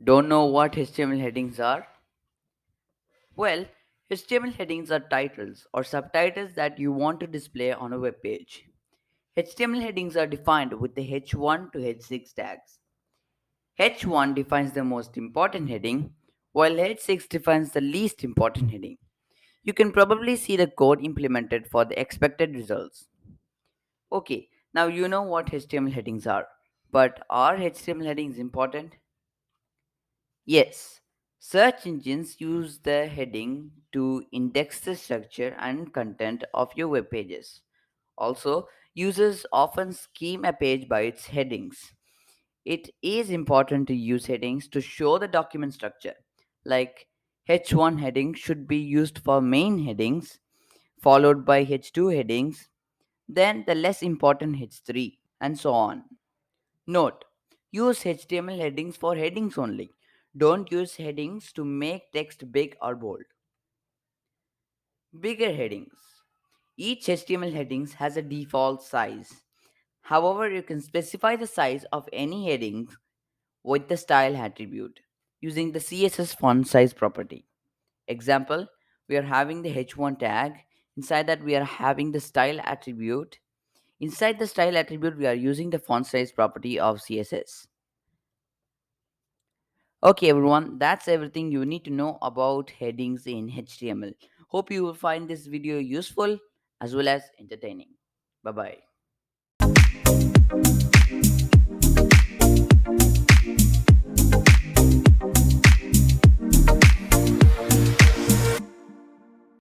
Don't know what HTML headings are? Well, HTML headings are titles or subtitles that you want to display on a web page. HTML headings are defined with the H1 to H6 tags. H1 defines the most important heading, while H6 defines the least important heading. You can probably see the code implemented for the expected results. Okay, now you know what HTML headings are. But are HTML headings important? Yes, search engines use the heading to index the structure and content of your web pages. Also, users often scheme a page by its headings. It is important to use headings to show the document structure. Like H1 heading should be used for main headings, followed by H2 headings, then the less important H3, and so on. Note, use HTML headings for headings only. Don't use headings to make text big or bold. Bigger headings. Each HTML headings has a default size. However, you can specify the size of any headings with the style attribute using the CSS font size property. Example, we are having the H1 tag. Inside that, we are having the style attribute. Inside the style attribute, we are using the font size property of CSS. Okay, everyone, that's everything you need to know about headings in HTML. Hope you will find this video useful as well as entertaining. Bye bye.